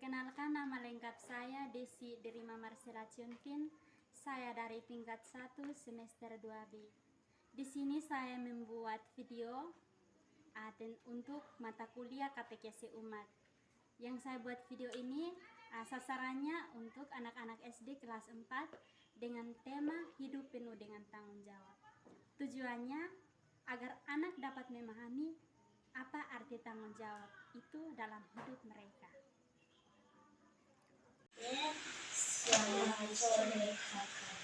Perkenalkan, nama lengkap saya Desi Derima Marcela Ciontin. Saya dari tingkat 1 semester 2B. Di sini saya membuat video untuk mata kuliah katekesi umat. Yang saya buat video ini sasarannya untuk anak-anak SD kelas 4 dengan tema hidup penuh dengan tanggung jawab. Tujuannya agar anak dapat memahami apa arti tanggung jawab itu dalam hidup mereka. Selamat sore kakak.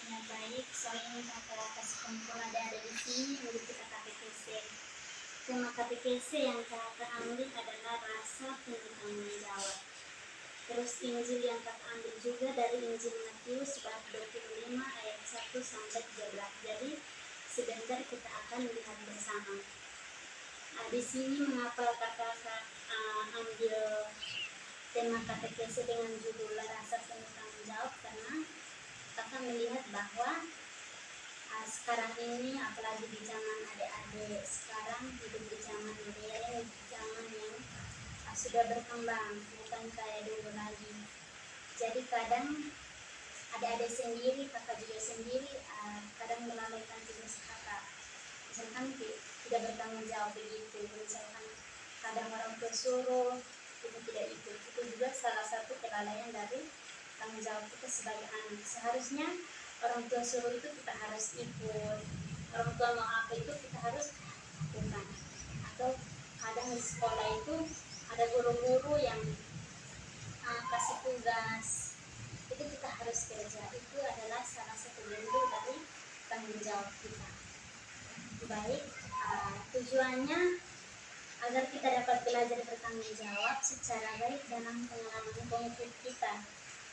Ya baik, sore ini kakak kasih kumpul ada di sini untuk kita KTKC. Tema KTKC yang kakak ambil adalah rasa penuh tanggung jawab. Terus Injil yang kakak ambil juga dari Injil Matius bab 25 ayat 1 sampai 13. Jadi sebentar kita akan lihat bersama. Di sini mengapa kakak ambil tema katekese dengan judul rasa penuh tanggung jawab, karena kakak melihat bahwa sekarang ini apalagi di zaman adik-adik sekarang hidup di zaman modern, di zaman yang sudah berkembang, bukan kayak dulu lagi. Jadi kadang adik-adik sendiri, kakak juga sendiri kadang melalaikan tugas kakak, misalkan tidak bertanggung jawab begitu, misalkan kadang orang tua suruh itu tidak ikut. Itu juga salah satu kelalaian dari tanggung jawab kita sebagai anak. Seharusnya orang tua suruh itu kita harus ikut, orang tua mau apa itu kita harus lakukan. Atau kadang di sekolah itu ada guru-guru yang kasih tugas, itu kita harus kerja. Itu adalah salah satu bentuk dari tanggung jawab kita. Baik, tujuannya agar kita dapat belajar bertanggung jawab secara baik dalam pengalaman konkret kita.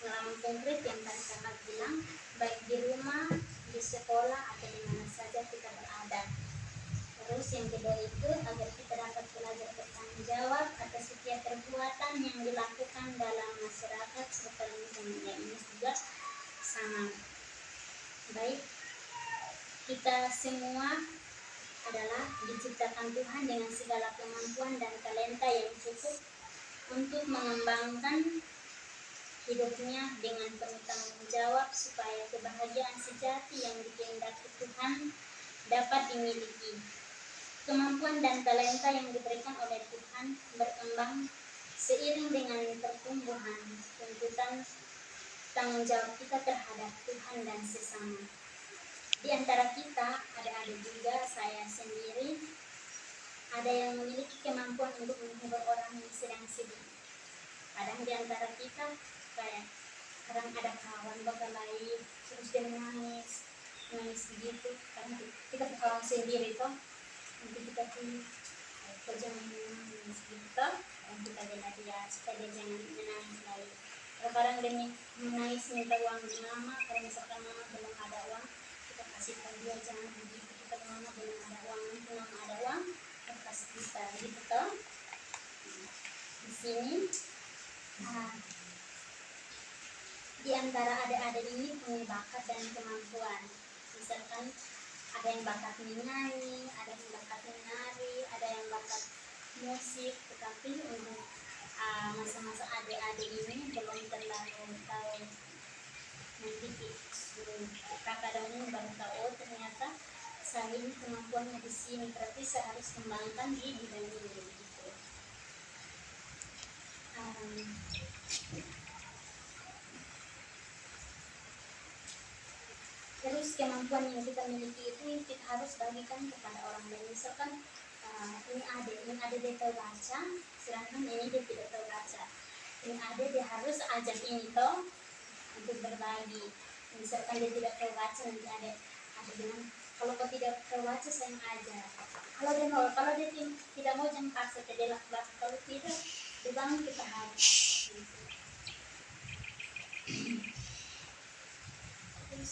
Pengalaman konkret yang tadi kakak bilang, baik di rumah, di sekolah, atau di mana saja kita berada. Terus yang kedua itu agar kita dapat belajar bertanggung jawab atas setiap perbuatan yang dilakukan dalam masyarakat serta lingkungan. Ini juga sama. Baik, kita semua adalah diciptakan Tuhan dengan segala kemampuan dan talenta yang cukup untuk mengembangkan hidupnya dengan penuh tanggung jawab supaya kebahagiaan sejati yang dikehendaki Tuhan dapat dimiliki. Kemampuan dan talenta yang diberikan oleh Tuhan berkembang seiring dengan pertumbuhan tuntutan tanggung jawab kita terhadap Tuhan dan sesama. Di antara kita, ada juga saya sendiri, ada yang memiliki kemampuan untuk menghibur orang yang sedang sedih. Kadang di antara kita, kayak kadang ada kawan berkelahi, terus dia menangis begitu. Kadang kita kawan sendiri toh, nanti kita tuh kok jangan menangis gitu toh, dan kita bela dia supaya dia jangan menangis lagi. Kadang dia menangis minta uang di mama, kalau misalkan mama belum ada uang, kita kasihkan dia, jangan begitu, kita mama belum ada uang, nanti mama ada uang kita kasih kita gitu toh. Di sini di antara adik-adik ini punya bakat dan kemampuan. Misalkan ada yang bakat menyanyi, ada yang bakat menari, ada yang bakat musik, tetapi untuk masa-masa adik-adik ini belum terlalu tahu. Nanti kakak dahulu baru tahu, oh ternyata saya ini kemampuannya di sini, berarti saya harus kembangkan di bidang ini gitu. Terus kemampuan yang kita miliki itu kita harus bagikan kepada orang lain. Misalkan ini ada dia tahu baca, sedangkan ini dia tidak tahu baca. Ini ada dia harus ajak ini toh untuk berbagi. Misalkan dia tidak tahu baca, nanti ada bilang, kalau kau tidak tahu baca saya yang ajar. Kalau dia tidak mau, jangan paksa dia lakukan. Kalau tidak, dibangun kita harus. Terus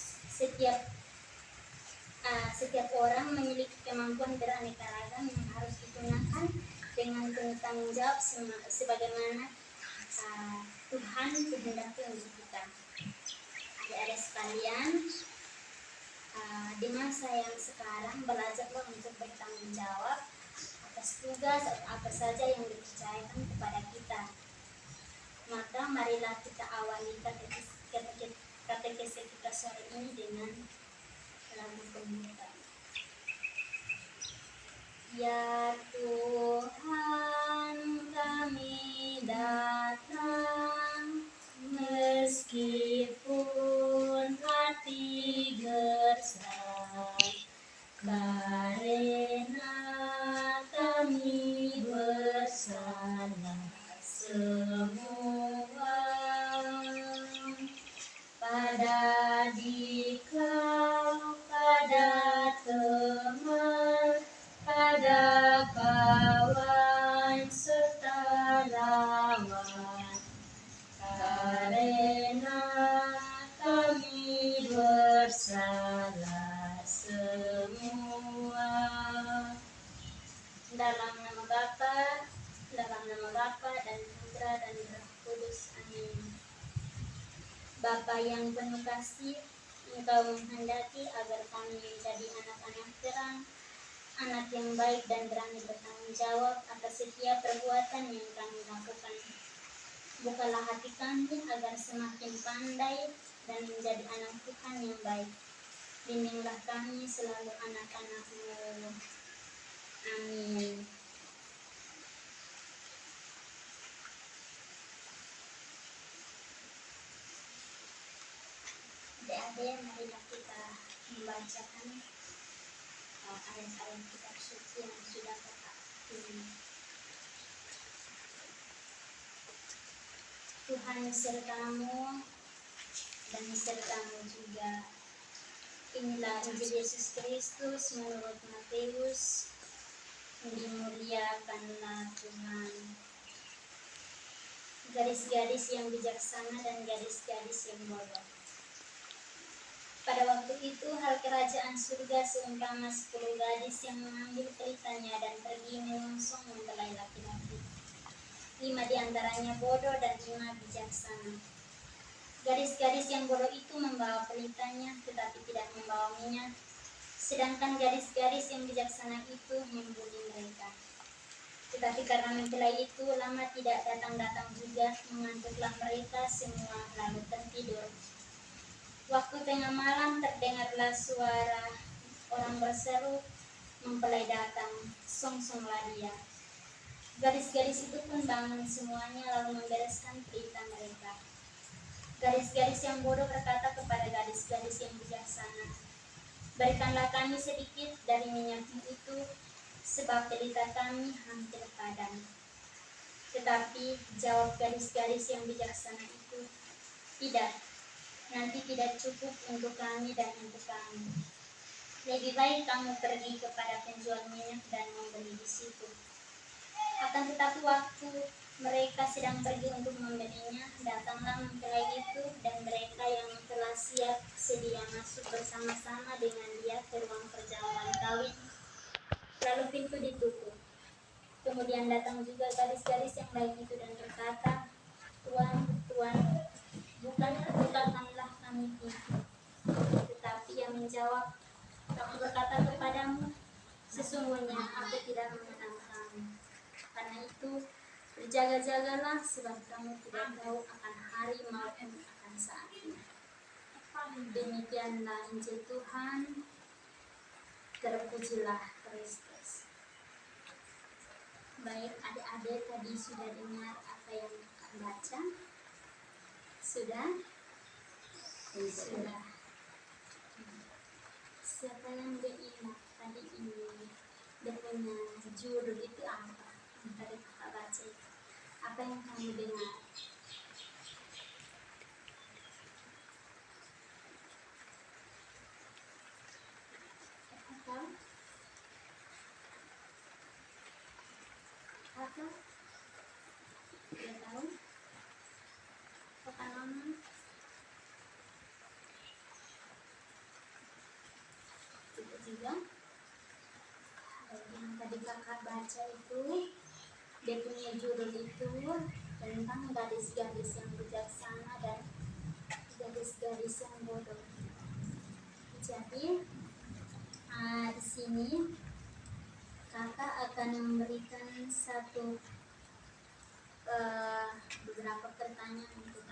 setiap orang memiliki kemampuan beraneka ragam yang harus digunakan dengan penuh tanggung jawab sebagaimana Tuhan kehendaki untuk kita. Adik-adik sekalian, di masa yang sekarang belajarlah untuk bertanggung jawab atas tugas atau apa saja yang dipercayakan kepada kita. marilah kita awali katekese kita sore ini dengan lagu pembuka. Ya Tuhan, kami datang meskipun hati gersang, karena kami bersalah semua. Pada dikau, pada teman, pada kawan serta lawan, karena kami bersalah semua. Dalam nama Bapa, dan Putra dan Roh Kudus. Amin. Bapa yang penuh kasih, Engkau menghendaki agar kami menjadi anak-anak terang, anak yang baik dan berani bertanggung jawab atas setiap perbuatan yang kami lakukan. Bukalah hati kami agar semakin pandai dan menjadi anak Tuhan yang baik. Bimbinglah kami selalu anak-anak-Mu. Amin. Adik-adik, marilah kita membacakan ayat-ayat kitab suci yang sudah Kakak pilih. Tuhan sertamu dan sertamu juga. Inilah Injil Yesus Kristus menurut Matius. Dimuliakanlah Tuhan. Gadis-gadis yang bijaksana dan gadis-gadis yang bodoh. Pada waktu itu hal kerajaan surga seumpama 10 gadis yang mengambil pelitanya dan pergi menyongsong mempelai laki-laki. 5 di antaranya bodoh dan 5 bijaksana. Gadis-gadis yang bodoh itu membawa pelitanya tetapi tidak membawa minyak, sedangkan gadis-gadis yang bijaksana itu membuli mereka. Tetapi karena mempelai itu lama tidak datang-datang juga, mengantuklah mereka semua lalu tertidur. Waktu tengah malam terdengarlah suara orang berseru, "Mempelai datang, songsonglah dia." Gadis-gadis itu pun bangun semuanya lalu membereskan pelita mereka. Gadis-gadis yang bodoh berkata kepada gadis-gadis yang bijaksana, "Berikanlah kami sedikit dari minyakmu itu, sebab pelita kami hampir padam." Tetapi jawab gadis-gadis yang bijaksana itu, "Tidak, nanti tidak cukup untuk kami dan untuk kami. Lebih baik kamu pergi kepada penjual minyak dan membeli di situ." Akan tetapi waktu mereka sedang pergi untuk membelinya, datanglah mempelai itu dan mereka yang telah siap sedia masuk bersama-sama dengan dia ke ruang perjamuan kawin. Lalu pintu ditutup. Kemudian datang juga gadis-gadis yang lain itu dan berkata, "Tuan, Tuan, bukakanlah kami pintu." Tetapi ia menjawab, "Aku berkata kepadamu, sesungguhnya aku tidak mengenal kamu. Karena itu, berjaga-jagalah sebab kamu tidak tahu akan hari maupun akan saatnya." Demikianlah Injil Tuhan. Terpujilah Kristus. Baik, adik-adik, tadi sudah dengar apa yang Kakak baca? Sudah? Sudah. Siapa yang ingat tadi ini? Dia punya judul itu apa? Yang tadi Kakak baca itu. Apa yang kamu dengar? Apa? Apa? Tidak tahu? Kakak nama? Tidak juga. Yang tadi Kakak baca itu, dia punya judul itu tentang gadis-gadis yang bijaksana dan gadis-gadis yang bodoh. Jadi di sini Kakak akan memberikan beberapa pertanyaan untuk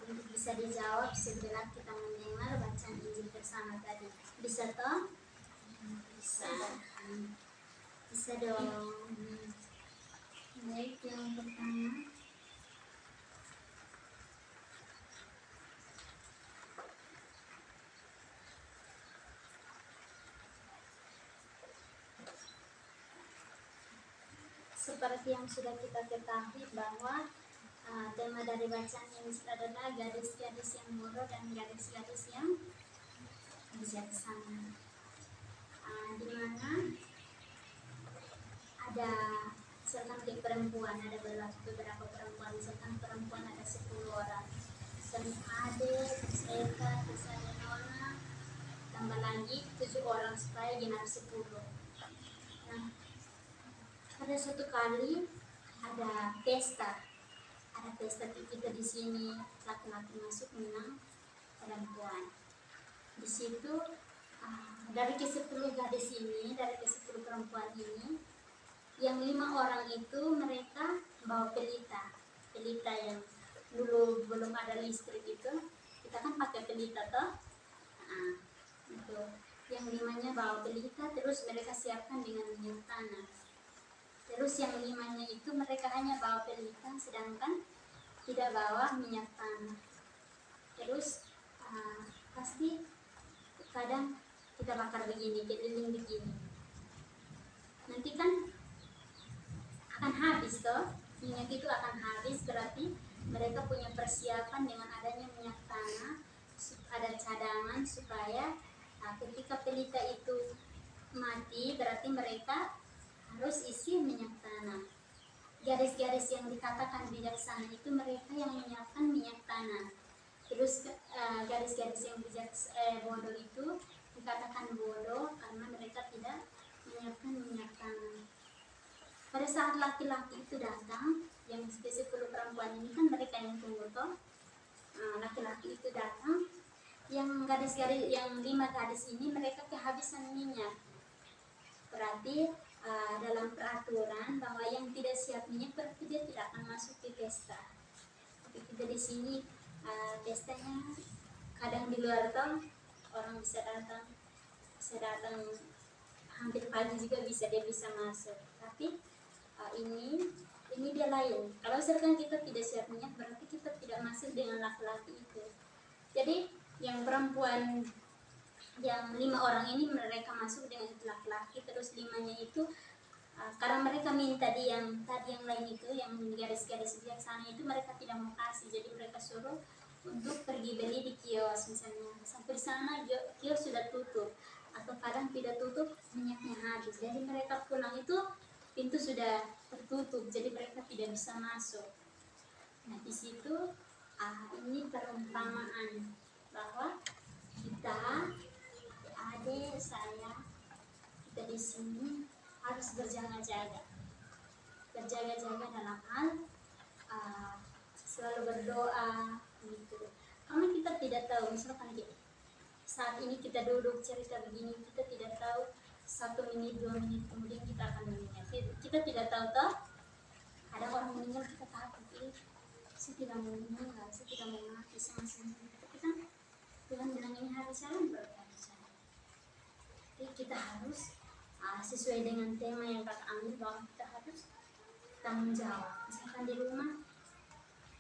untuk bisa dijawab setelah kita mendengar bacaan Injil bersama tadi. Bisa toh? Bisa. Bisa dong. Baik, yang pertama. Seperti yang sudah kita ketahui bahwa tema dari bacaan Injil adalah gadis-gadis yang bodoh dan gadis-gadis yang bijaksana. Di mana ada misalkan di perempuan ada beberapa perempuan, misalkan perempuan ada 10 orang, misalnya Ade, terus Eka, terus ada Nona, tambah lagi 7 orang supaya genap 10. Nah, pada suatu kali ada pesta kita di sini, laki-laki masuk menang perempuan. Di situ dari ke-10 gadis ini, dari ke-10 perempuan ini, yang 5 orang itu mereka bawa pelita yang dulu belum ada listrik itu, kita kan pakai pelita toh. Itu yang 5-nya bawa pelita, terus mereka siapkan dengan minyak tanah. Terus yang 5-nya itu mereka hanya bawa pelita, sedangkan tidak bawa minyak tanah. Terus pasti kadang kita bakar begini, keliling begini, nanti kan akan habis toh, minyak itu akan habis. Berarti mereka punya persiapan dengan adanya minyak tanah, ada cadangan supaya ketika pelita itu mati, berarti mereka harus isi minyak tanah. Garis-garis yang dikatakan bijaksana itu mereka yang menyiapkan minyak tanah. Terus garis-garis yang bodoh itu dikatakan bodoh karena mereka tidak menyiapkan minyak tanah. Pada saat laki-laki itu datang, yang ke-10 perempuan ini kan mereka yang tunggu toh. Laki-laki itu datang, yang 5 gadis ini mereka kehabisan minyak. Berarti dalam peraturan bahwa yang tidak siap minyak berarti dia tidak akan masuk ke pesta. Tapi kita di sini pestanya kadang di luar toh, orang bisa datang hampir pagi juga dia bisa masuk. Tapi ini dia lain. Kalau misalkan kita tidak siap minyak berarti kita tidak masuk dengan laki-laki itu. Jadi yang perempuan yang 5 orang ini mereka masuk dengan laki-laki, terus 5-nya itu karena mereka minta yang lain itu, yang garis-garis bijaksana itu mereka tidak mau kasih, jadi mereka suruh untuk pergi beli di kios. Misalnya sampai sana kios sudah tutup atau kadang tidak tutup, minyaknya habis, jadi mereka pulang itu pintu sudah tertutup, jadi mereka tidak bisa masuk. Nah di situ ini perumpamaan bahwa kita, adik saya, kita di sini harus berjaga-jaga dalam hal selalu berdoa gitu. Karena kita tidak tahu, misalkan saat ini kita duduk cerita begini, kita tidak tahu 1 menit 2 menit kemudian kita akan meninggal. Kita tidak tahu toh, ada orang meninggal kita takut, saya tidak mau meninggal, saya tidak mau mati sama-sama. Tapi kan Tuhan bilang ini harus jalan, berarti jalan. Jadi kita harus sesuai dengan tema yang Kakak ambil, bahwa kita harus tanggung jawab. Misalkan di rumah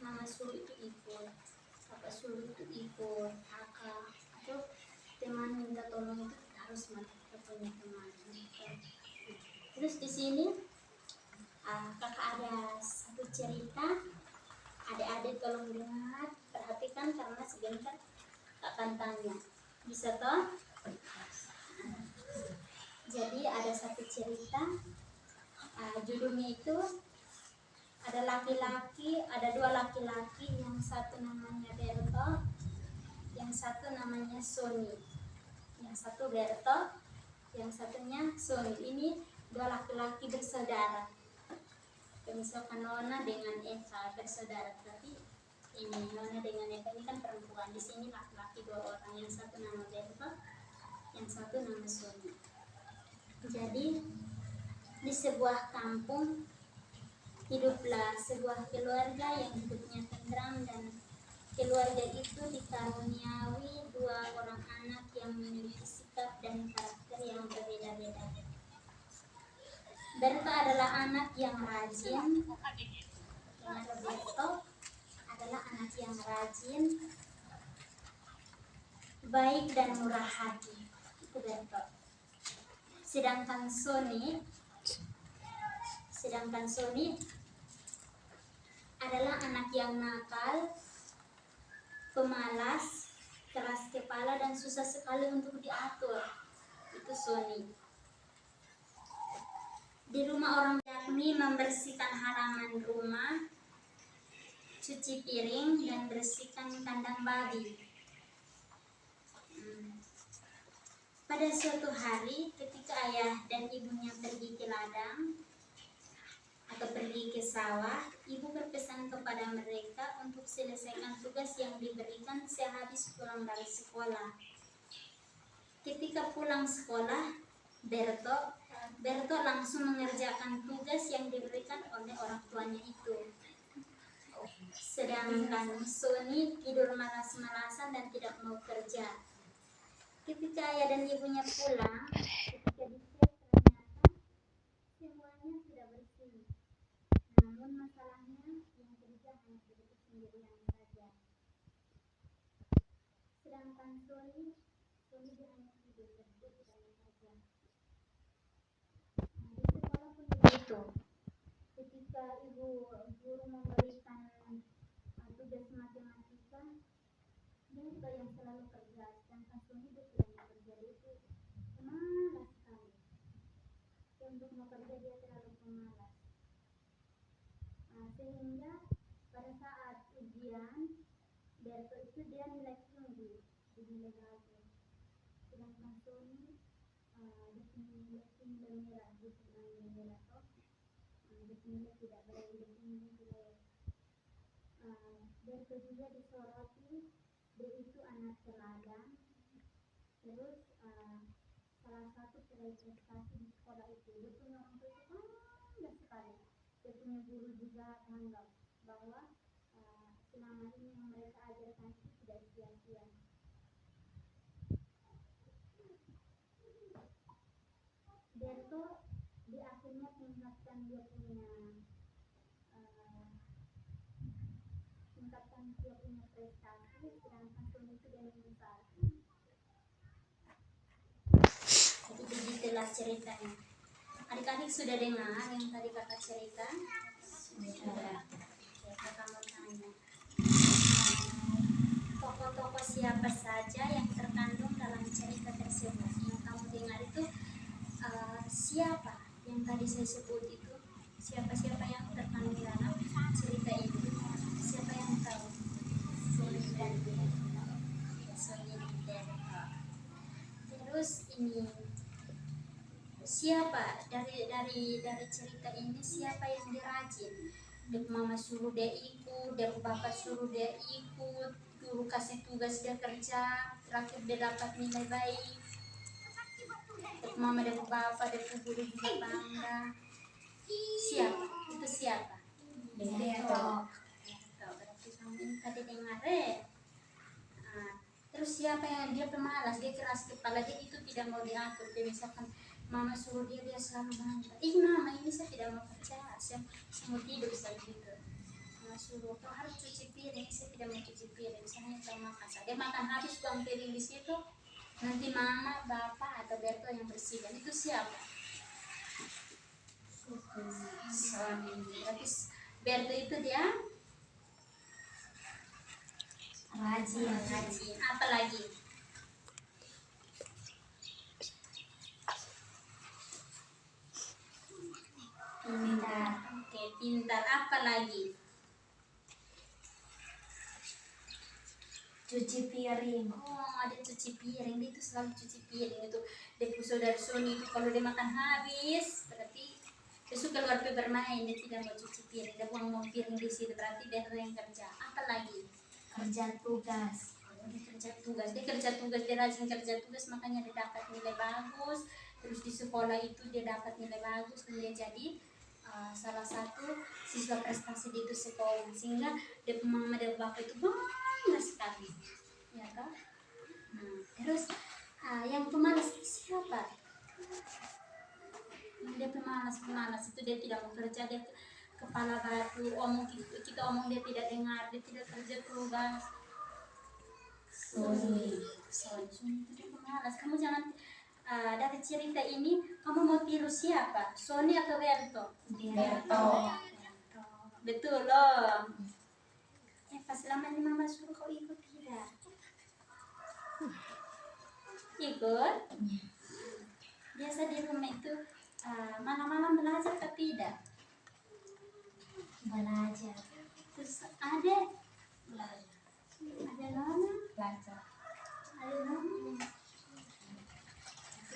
mama suruh itu ikut, papa suruh itu ikut, kakak atau teman minta tolong itu kita harus kita punya teman. Terus di sini kakak ada satu cerita, adik-adik tolong dengar, perhatikan karena sebentar akan tanya, bisa toh? Jadi ada satu cerita, judulnya itu ada dua laki-laki, yang satu namanya Berto, yang satu namanya Sony. Yang satu Berto, yang satunya Sony. Ini dua laki-laki bersaudara. Misalkan Nona dengan Eva bersaudara, tapi ini Nona dengan Eva ini kan perempuan. Di sini laki-laki 2 orang, yang satu nama Berto, yang satu nama Sony. Jadi di sebuah kampung hiduplah sebuah keluarga yang hidupnya tentram dan Keluarga itu dikaruniai 2 orang anak yang memiliki sikap dan karakter yang berbeda-beda. Berto adalah anak yang rajin. Berto adalah anak yang rajin, baik dan murah hati. Itu Berto. Sedangkan Sony adalah anak yang nakal, pemalas, keras kepala dan susah sekali untuk diatur. Itu Sony. Di rumah orang yakni membersihkan halaman rumah, cuci piring dan bersihkan kandang babi. Pada suatu hari ketika ayah dan ibunya pergi ke ladang atau pergi ke sawah, ibu berpesan kepada mereka untuk selesaikan tugas yang diberikan sehabis pulang dari sekolah. Ketika pulang sekolah, Berto langsung mengerjakan tugas yang diberikan oleh orang tuanya itu. Sedangkan Sony tidur malas-malasan dan tidak mau kerja. Ketika ayah dan ibunya pulang, ketika dicek ternyata semuanya sudah bersih. Namun masalahnya yang kerja hanya Berto sendirian saja. Sedangkan Sony dia hanya tidur dan dia tidak mau kerja. Di sekolah pun begitu. Ketika ibu guru memberikan tugas matematika, Berto yang selalu kerja, sedangkan Sony dia tidak mau kerja. Dia itu pemalas sekali. Untuk mau kerja dia terlalu pemalas. Sehingga pada saat ujian, Berto itu dia nilai tinggi, nilai bagus. Sedangkan Sony dia nilai merah, dia pernah nilai merah toh. Dia nilai tidak baik, dia tinggi jelek. Berto juga disoroti, dia itu anak teladan. Terus salah satu prestasi di sekolah itu, dia punya orang tua itu bangga sekali. Dia punya guru juga menganggap bahwa selama ini yang mereka ajarkan itu tidak sia-sia. Berto di akhirnya tingkatkan dia punya prestasi, sedangkan Sony itu dia menyesal. Jadi begitulah ceritanya. Adik-adik sudah dengar yang tadi kakak cerita? Sudah. Kakak mau tanya, tokoh-tokoh siapa saja yang terkandung dalam cerita tersebut? Yang kamu dengar itu siapa yang tadi saya sebut itu? Siapa-siapa yang terkandung dalam cerita itu? Siapa yang tahu? Sony dan Berto. Terus ini siapa dari cerita ini siapa yang dirajin? Dek mama suruh dia ikut, dek bapak suruh dia ikut, guru kasih tugas dia kerja, terakhir dia dapat nilai baik. Dek mama, dek bapak, dek guru juga bangga. Siapa? Itu siapa? Berto. Berarti kamu ini tadi dengar terus siapa yang dia pemalas, dia keras kepala, dia itu tidak mau diatur. Dia misalkan mama suruh dia selalu bangga. Mama ini saya tidak mau kerja, saya mau tidur saja gitu. Mama suruh kau harus cuci piring, saya tidak mau cuci piring, saya hanya mau makan. Dia makan habis buang piring di situ, nanti mama, bapak atau Berto yang bersihkan. Itu siapa? Berarti Berto itu dia rajin. Apa lagi? Pintar. Oke, pintar. Apa lagi? Cuci piring. Oh, ada cuci piring. Dia itu selalu cuci piring itu. Dia saudara Sony itu kalau dia makan habis, berarti dia suka keluar bermain. Dia tidak mau cuci piring. Dia buang piring di situ. Berarti dia yang kerja. Apa lagi? Kerja tugas. Dia kerja tugas, dia rajin kerja tugas, makanya dia dapat nilai bagus. Terus di sekolah itu dia dapat nilai bagus dan dia jadi salah satu siswa prestasi di itu sekolah, sehingga dia mama dan bapak itu bangga pemalas sekali, ya toh. Nah, terus yang pemalas itu siapa? Dia pemalas itu dia tidak mau kerja, dia kepala batu, kita omong dia tidak dengar, dia tidak kerja tugas. Sony itu dia pemalas. Kamu jangan dari cerita ini kamu mau tiru siapa? Sony atau Berto? Berto. Betul loh. Pas selama ini mama suruh kau ikut tidak? Ikut? Biasa di rumah itu malam-malam belajar atau tidak? Belajar. Terus ada Belajar. Nona, Belajar. ada Nona.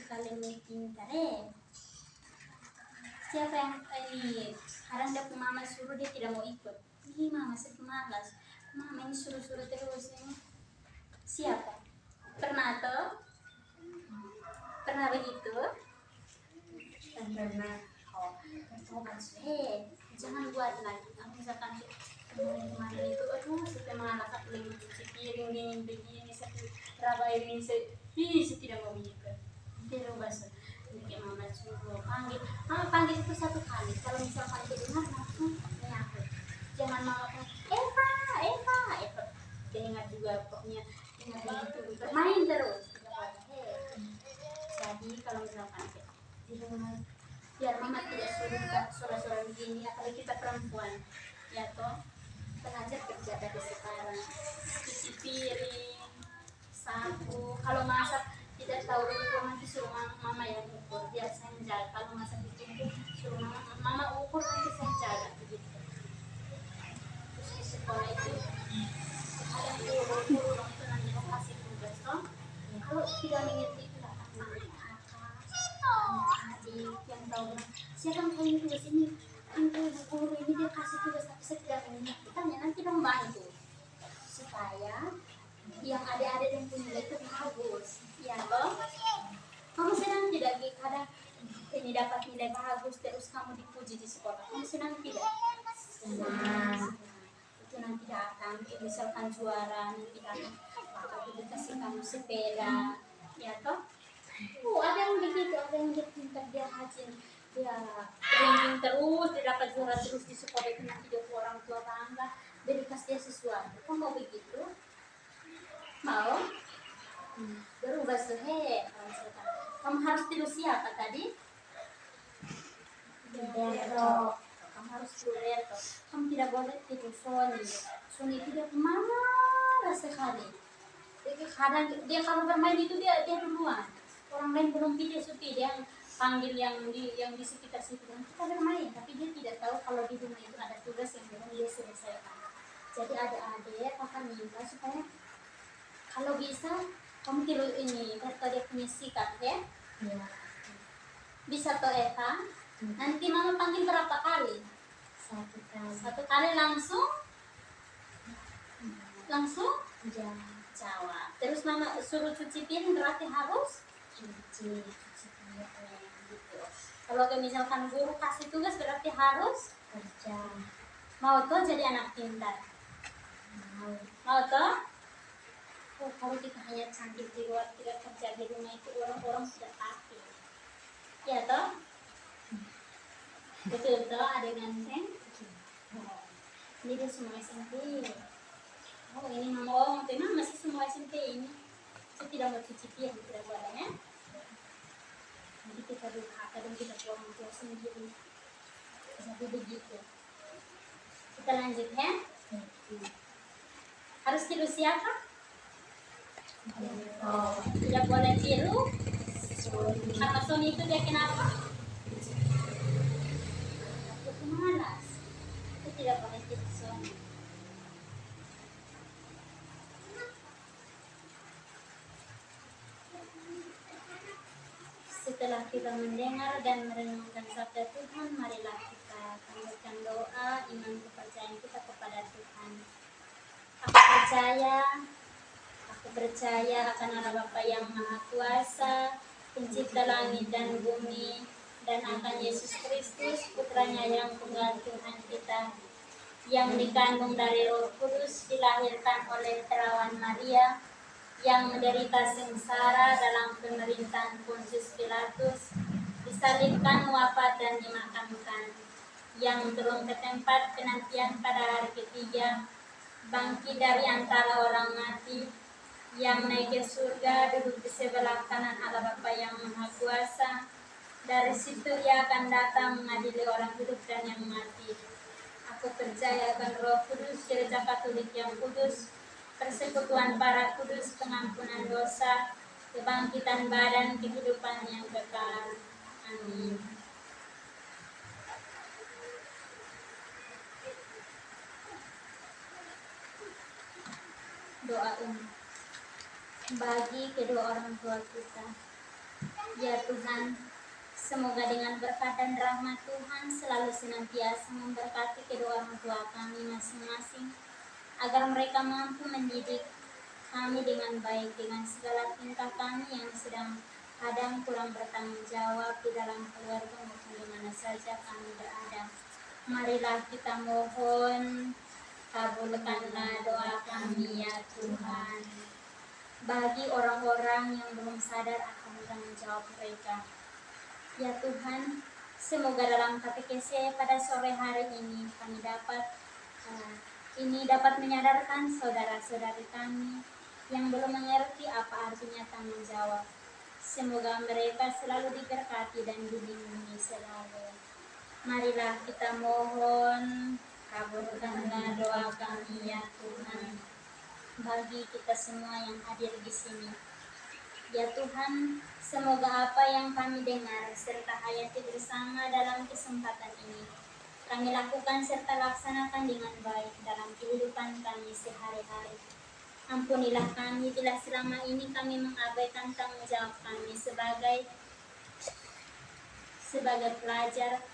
Kalian ini pintar Siapa yang ini? Kadang dia mama suruh dia tidak mau ikut. Ini mama saya malas. Mama ini suruh-suruh terus ini. Siapa? Pernah toh? Pernah begitu? Pernah. Bertobat jangan buat lagi. Kalau misalkan kemarin itu, aduh, saya malas aku lagi cuci piring dingin begini, saya raba ini, saya tidak mau begitu. Dirubah ini mama suruh panggil, mama panggil itu satu kali. Kalau misalkan dia dengar langsung menyatu. Jangan mama panggil Eva. Dia ingat juga pokoknya ingat begitu bermain terus. Jadi kalau misalkan di rumah biar mama tidak suruh suara-suara begini, apalagi kita perempuan, ya toh, belajar kerja dari sekarang, cuci piring, sapu, kalau masak tidak tahu ukur nanti suruh mama yang ukur, biar saya menjaga. Kalau masak ditunggu suruh mama ukur, nanti saya jaga begitu. Terus di sekolah itu ada guru itu nanti mau kasih tugas toh, kalau tidak mengerti itu datang adik yang tahu saya kan kayak tugas ini guru ini dia kasih tugas tapi saya tidak mengerti, tanya nanti dong bantu supaya yang adik-adik yang punya itu bagus, ya toh. Kamu senang tidak kadang ini dapat nilai bagus terus kamu dipuji di sekolah, kamu senang tidak? Senang. Itu nanti datang misalkan juara, nanti datang bakal dikasih kamu sepeda, ya toh. Ada yang begitu, ada yang dia pintar, dia rajin, dia rajin terus, dia dapat juara terus di sekolah itu, nanti dia orang tua bangga, dia dikasih dia sesuatu. Kamu mau begitu? Mau? Berubah kamu harus tiru siapa tadi? Berto. Kamu harus tiru Berto. Kamu tidak boleh tiru Sony itu dia malas sekali. Jadi kadang dia kalau bermain itu dia duluan. Orang lain belum video supi, dia panggil yang di sekitar situ, kita bermain, tapi dia tidak tahu kalau di rumah itu ada tugas yang belum dia selesaikan. Jadi adik-adik akan minta supaya kalau bisa kamu tiru ini, Berto dia punya sikap ya. Bisa toh Eva? Nanti mama panggil berapa kali? Satu kali langsung jawab. Terus mama suruh cuci piring berarti harus cuci piring gitu. Kalau misalkan guru kasih tugas berarti harus kerja. Mau tuh jadi anak pintar? Mau tuh? Kalau kita hanya cantik di luar tidak kerja di rumah itu orang-orang sudah takut. Ya toh? Betul toh, ada ganteng? Ini dia semua SMP. Oh ini mama memang masih semua SMP ini. Saya tidak mau cuci piring, tidak boleh ya. Jadi kita durhaka dan kita orang tua sendiri. Jadi begitu. Kita lanjut ya. Harus tiru siapa? Tidak boleh tiru. Karena Sony itu dia kenapa? Aku pemalas. Itu tidak boleh tiru Sony. Setelah kita mendengar dan merenungkan sabda Tuhan, marilah kita tanggalkan doa iman kepercayaan kita kepada Tuhan. Aku percaya akan Allah Bapa yang Maha Kuasa, Pencipta langit dan bumi, dan akan Yesus Kristus, Putranya yang tunggal Tuhan kita, yang dikandung dari Roh Kudus, dilahirkan oleh perawan Maria, yang menderita sengsara dalam pemerintahan Pontius Pilatus, disalibkan, wafat dan dimakamkan, yang turun ke tempat penantian pada hari ketiga, bangkit dari antara orang mati, yang naik ke surga, duduk di sebelah kanan Allah Bapa yang Maha Kuasa. Dari situ ia akan datang mengadili orang hidup dan yang mati. Aku percaya akan Roh Kudus, Gereja Katolik yang kudus, persekutuan para kudus, pengampunan dosa, kebangkitan badan, kehidupan yang kekal. Amin. Doa bagi kedua orang tua kita. Ya Tuhan, semoga dengan berkat dan rahmat Tuhan selalu senantiasa memberkati kedua orang tua kami masing-masing, agar mereka mampu mendidik kami dengan baik dengan segala tingkah kami yang sedang kadang kurang bertanggung jawab di dalam keluarga maupun di mana saja kami berada. Marilah kita mohon, kabulkanlah doa kami ya Tuhan. Bagi orang-orang yang belum sadar akan tanggung jawab mereka, ya Tuhan, semoga dalam katekese pada sore hari ini kami dapat menyadarkan saudara-saudari kami yang belum mengerti apa artinya tanggung jawab. Semoga mereka selalu diberkati dan dilindungi selalu. Marilah kita mohon, kabulkanlah doa kami ya Tuhan. Bagi kita semua yang hadir di sini, ya Tuhan, semoga apa yang kami dengar serta hayati bersama dalam kesempatan ini kami lakukan serta laksanakan dengan baik dalam kehidupan kami sehari-hari. Ampunilah kami bila selama ini kami mengabaikan tanggung jawab kami sebagai pelajar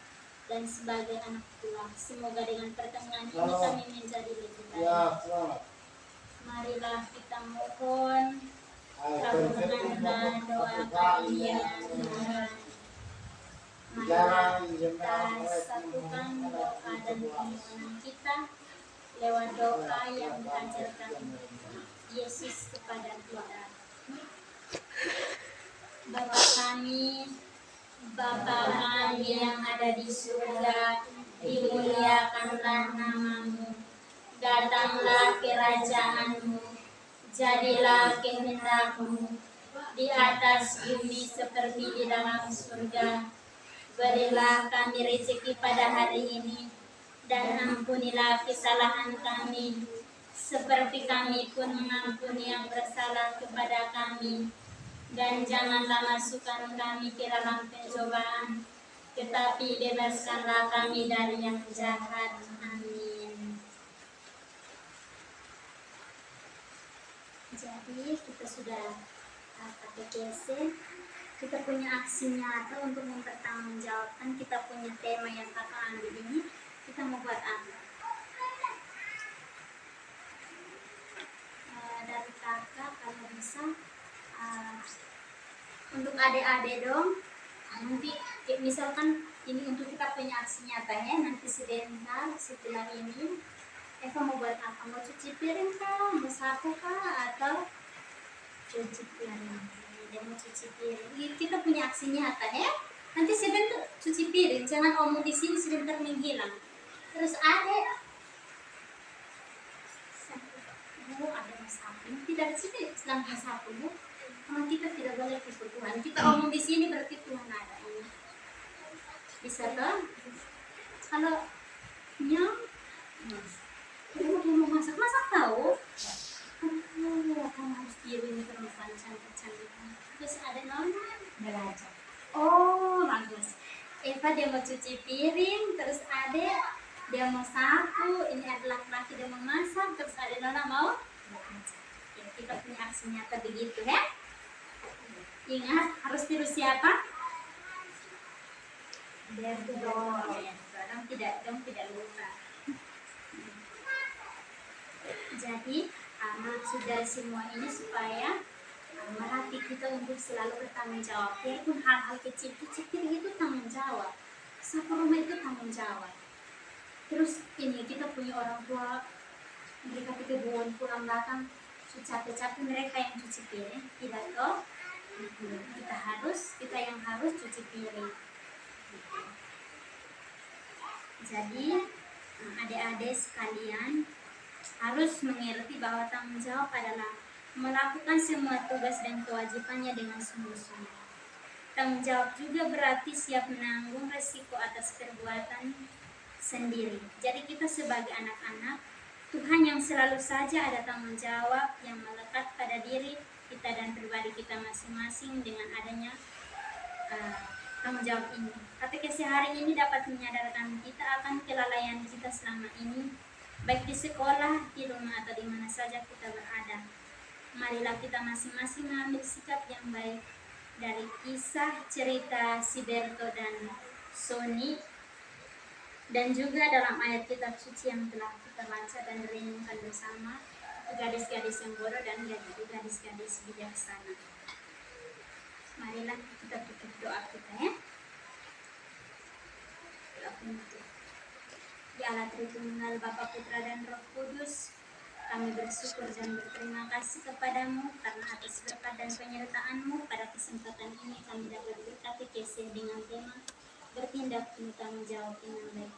dan sebagai anak tua. Semoga dengan pertemuan ini kami menjadi lebih baik. Marilah kita mohon, kabulkanlah doa kami ya Tuhan. Marilah kita satukan doa dan permohonan kita lewat doa yang diajarkan Yesus kepada kita. Bapa kami yang ada di surga, dimuliakanlah namamu. Datanglah kerajaanmu, jadilah kehendakmu di atas bumi seperti di dalam surga. Berilah kami rezeki pada hari ini, dan ampunilah kesalahan kami, seperti kami pun mengampuni yang bersalah kepada kami. Dan janganlah masukkan kami ke dalam pencobaan, tetapi bebaskanlah kami dari yang jahat. Amin. Jadi kita sudah katekese, kita punya aksi nyata untuk mempertanggungjawabkan kita punya tema yang kakak ambil ini. Kita mau buat apa? Dari kakak kalau bisa untuk adik-adik dong. Nanti misalkan ini untuk kita punya aksi nyata ya. Nanti sebentar setelah ini Eva mau buat apa? Mau cuci piring kah? Mau sapu kah? Atau cuci piring? Dia mau cuci piring. Kita punya aksi nyata ya. Nanti sebentar cuci piring. Jangan omong di sini sebentar menghilang. Terus ada sapu. Nanti dari sini sedang sapu. Kalau kita tidak boleh tipu Tuhan. Kita omong di sini berarti Tuhan ada. Bisa kan? Kalau nyam, dia mau masak tahu. Kamu harus kirim perempuan cantik-cantik. Terus ada nona belajar. Oh bagus. Eva dia mau cuci piring, terus ada dia mau sapu. Ini ada laki-laki dia mau masak, terus ada nona mau belajar. Ya, kita punya aksi nyata begitu ya. Ingat harus tiru siapa? Dong tidak lupa. Jadi maksud dari semua ini supaya melatih kita untuk selalu bertanggung jawab. Walaupun hal-hal kecil itu tanggung jawab. Sapu rumah itu tanggung jawab. Terus ini kita punya orang tua, mereka kebun pulang datang capek-capek mereka yang cuci piring, tidak toh? Kita yang harus cuci piring. Jadi adik-adik sekalian harus mengerti bahwa tanggung jawab adalah melakukan semua tugas dan kewajibannya dengan sungguh-sungguh. Tanggung jawab juga berarti siap menanggung resiko atas perbuatan sendiri. Jadi kita sebagai anak-anak Tuhan yang selalu saja ada tanggung jawab yang melekat pada diri kita dan pribadi kita masing-masing dengan adanya tanggung jawab ini. Katekese hari ini dapat menyadarkan kita akan kelalaian kita selama ini, baik di sekolah, di rumah, atau di mana saja kita berada. Marilah kita masing-masing mengambil sikap yang baik dari kisah cerita Siberto dan Sony, dan juga dalam ayat kitab suci yang telah kita baca dan renungkan bersama, gadis-gadis yang bodoh dan gadis-gadis bijaksana. Marilah kita tutup doa kita ya. Ya Allah Tritunggal Bapa, Putra dan Roh Kudus, kami bersyukur dan berterima kasih kepadamu karena atas berkat dan penyertaan-Mu pada kesempatan ini kami dapat berkatekese dengan tema bertindak penuh tanggung jawab dengan baik.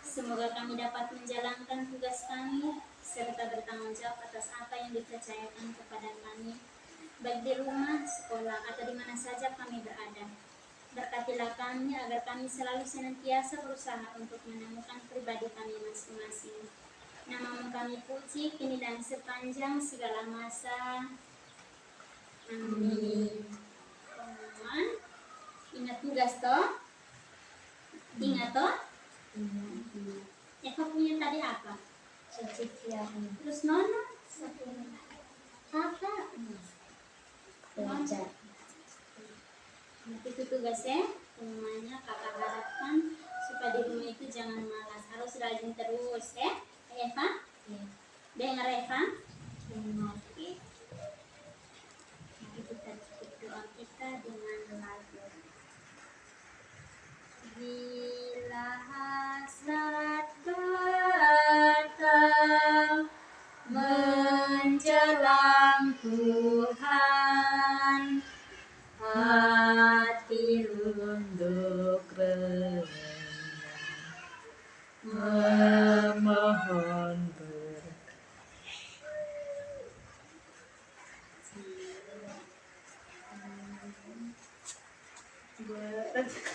Semoga kami dapat menjalankan tugas kami serta bertanggung jawab atas apa yang dipercayakan kepada kami, baik di rumah, sekolah, atau di mana saja kami berada. Berkatilah kami agar kami selalu senantiasa berusaha untuk menemukan pribadi kami masing-masing. Nama-Mu kami puji kini dan sepanjang segala masa. Amin. Ingat tugas toh? Ingat toh? Eva punya tadi apa? Cuci piring. Terus Nona? Kakak belajar. Itu tugasnya, semuanya kakak harapkan supaya di rumah itu jangan malas, harus rajin terus ya. Eva? Ya. Dengar Eva? Dengar. Oke. Mari kita tutup doa kita dengan lagu. Bila hasrat datang menjelang Tuhan, hati Tunduk rendah memohon berkat.